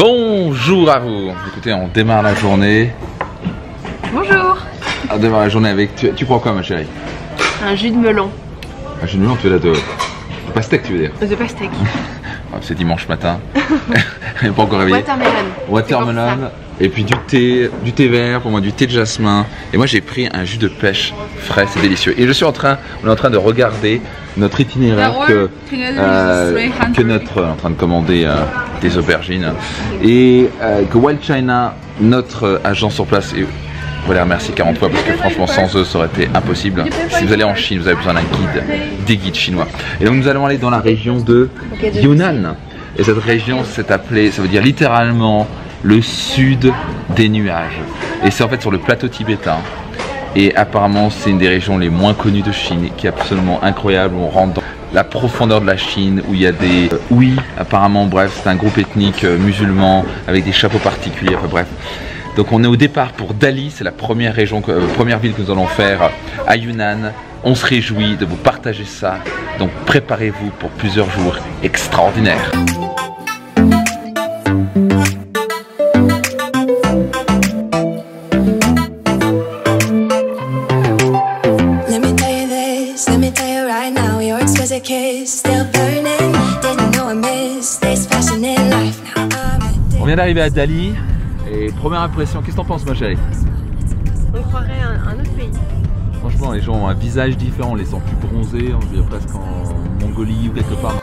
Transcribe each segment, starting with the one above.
Bonjour à vous. Écoutez, on démarre la journée. Bonjour. On démarre la journée avec... Tu prends quoi ma chérie? Un jus de melon. Un jus de melon, tu veux de pastèque, tu veux dire? De pastèque. C'est dimanche matin. Elle n'est pas encore réveillée. Watermelon. Et puis du thé vert, pour moi du thé de jasmin. Et moi j'ai pris un jus de pêche frais, c'est délicieux. Et on est en train de regarder notre itinéraire que notre en train de commander des aubergines. Et que Wild China, notre agent sur place, et on va les remercier 40 fois parce que franchement sans eux ça aurait été impossible. Si vous allez en Chine, vous avez besoin d'un guide, des guides chinois. Et donc nous allons aller dans la région de Yunnan. Et cette région c'est appelé, ça veut dire littéralement le sud des nuages. Et c'est en fait sur le plateau tibétain. Et apparemment c'est une des régions les moins connues de Chine, qui est absolument incroyable. On rentre dans la profondeur de la Chine où il y a des Hui, apparemment, bref, c'est un groupe ethnique musulman avec des chapeaux particuliers, enfin bref. Donc on est au départ pour Dali, c'est la première région, première ville que nous allons faire à Yunnan. On se réjouit de vous partager ça. Donc préparez-vous pour plusieurs jours extraordinaires. On vient d'arriver à Dali et première impression, qu'est-ce que t'en penses ma chérie? On croirait un autre pays. Franchement les gens ont un visage différent, on les sent plus bronzés, on dirait presque en Mongolie ou quelque part.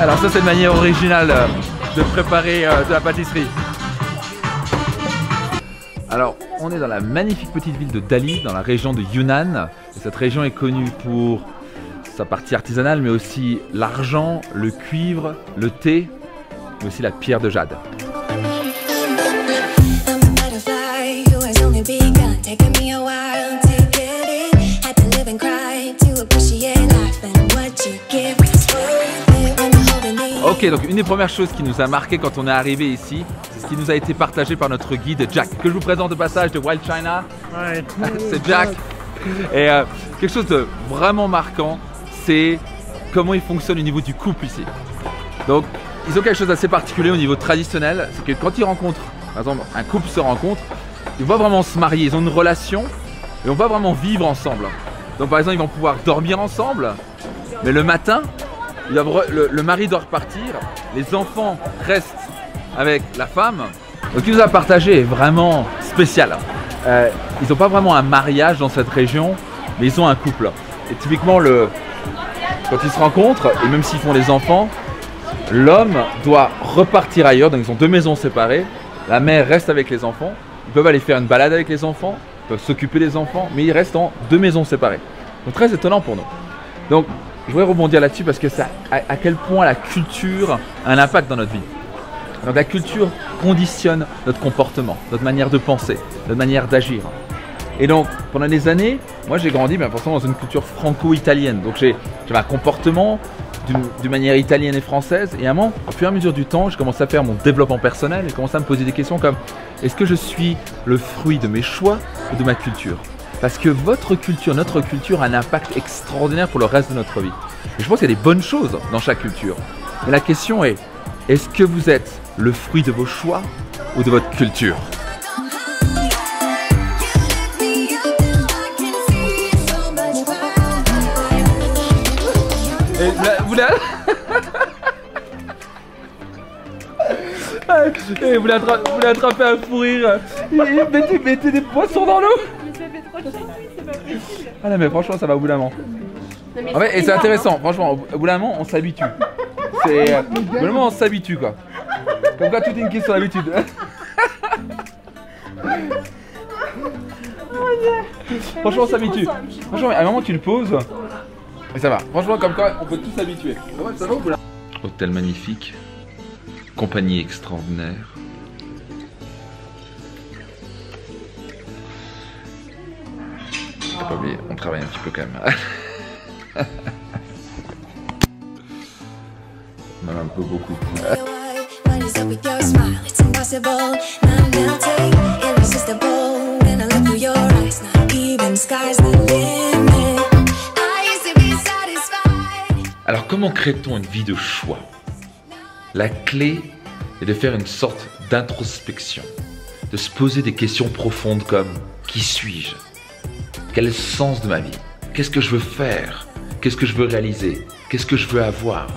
Alors ça c'est une manière originale de préparer de la pâtisserie. Alors on est dans la magnifique petite ville de Dali, dans la région de Yunnan. Et cette région est connue pour sa partie artisanale, mais aussi l'argent, le cuivre, le thé, mais aussi la pierre de jade. Ok, donc une des premières choses qui nous a marqué quand on est arrivé ici, c'est ce qui nous a été partagé par notre guide Jack, que je vous présente au passage de Wild China. Ouais. C'est Jack. Et quelque chose de vraiment marquant, c'est comment il fonctionne au niveau du couple ici. Donc, ils ont quelque chose d'assez particulier au niveau traditionnel, c'est que quand ils rencontrent, par exemple, un couple se rencontre, ils vont vraiment se marier, ils ont une relation et on va vraiment vivre ensemble. Donc, par exemple, ils vont pouvoir dormir ensemble, mais le matin, le mari doit repartir, les enfants restent avec la femme. Donc ce qu'il nous a partagé est vraiment spécial. Ils n'ont pas vraiment un mariage dans cette région, mais ils ont un couple. Et typiquement, quand ils se rencontrent, et même s'ils font des enfants, l'homme doit repartir ailleurs, donc ils ont deux maisons séparées. La mère reste avec les enfants, ils peuvent aller faire une balade avec les enfants, ils peuvent s'occuper des enfants, mais ils restent en deux maisons séparées. Donc très étonnant pour nous. Donc je voudrais rebondir là-dessus parce que ça, à quel point la culture a un impact dans notre vie. Donc la culture conditionne notre comportement, notre manière de penser, notre manière d'agir. Et donc pendant des années, moi j'ai grandi forcément dans une culture franco-italienne. Donc j'avais un comportement d'une manière italienne et française. Et à un moment, au fur et à mesure du temps, je commence à faire mon développement personnel et commence à me poser des questions comme: est-ce que je suis le fruit de mes choix ou de ma culture? Parce que votre culture, notre culture a un impact extraordinaire pour le reste de notre vie. Et je pense qu'il y a des bonnes choses dans chaque culture. Mais la question est, est-ce que vous êtes le fruit de vos choix ou de votre culture? Et vous voulez attraper un fou rire. Mettez des poissons dans l'eau. Ah non mais franchement ça va au bout d'un moment. En fait, et c'est intéressant, franchement, au bout d'un moment on s'habitue. Au bout d'un moment on s'habitue quoi. Comme quoi tout est une question d'habitude. Franchement on s'habitue. Franchement à un moment tu le poses et ça va. Franchement comme quoi on peut tous s'habituer. Hôtel magnifique, compagnie extraordinaire. Pas oublier, on travaille un petit peu quand même. même un peu beaucoup. Alors comment crée-t-on une vie de choix? La clé est de faire une sorte d'introspection, de se poser des questions profondes comme qui suis-je? Quel est le sens de ma vie? Qu'est-ce que je veux faire? Qu'est-ce que je veux réaliser? Qu'est-ce que je veux avoir?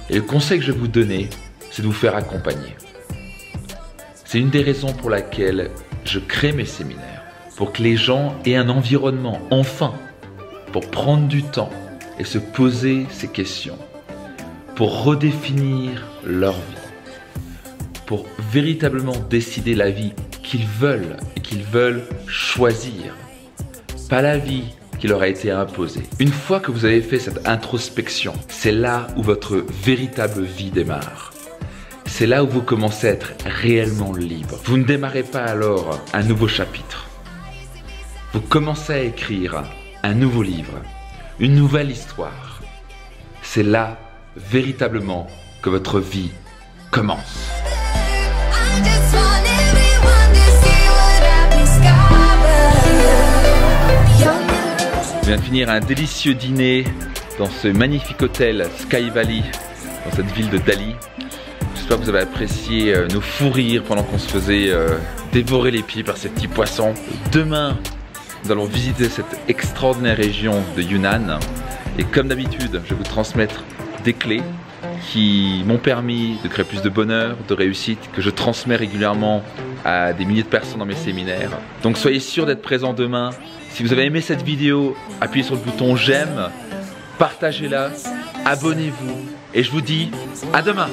Et le conseil que je vais vous donner, c'est de vous faire accompagner. C'est une des raisons pour laquelle je crée mes séminaires, pour que les gens aient un environnement, enfin, pour prendre du temps et se poser ces questions, pour redéfinir leur vie, pour véritablement décider la vie qu'ils veulent et qu'ils veulent choisir, pas la vie qui leur a été imposée. Une fois que vous avez fait cette introspection, c'est là où votre véritable vie démarre. C'est là où vous commencez à être réellement libre. Vous ne démarrez pas alors un nouveau chapitre. Vous commencez à écrire un nouveau livre, une nouvelle histoire. C'est là, véritablement, que votre vie commence. Je viens de finir un délicieux dîner dans ce magnifique hôtel Sky Valley, dans cette ville de Dali. J'espère que vous avez apprécié nos fous rires pendant qu'on se faisait dévorer les pieds par ces petits poissons. Demain, nous allons visiter cette extraordinaire région de Yunnan. Et comme d'habitude, je vais vous transmettre des clés qui m'ont permis de créer plus de bonheur, de réussite, que je transmets régulièrement à des milliers de personnes dans mes séminaires. Donc soyez sûrs d'être présents demain. Si vous avez aimé cette vidéo, appuyez sur le bouton j'aime, partagez-la, abonnez-vous et je vous dis à demain.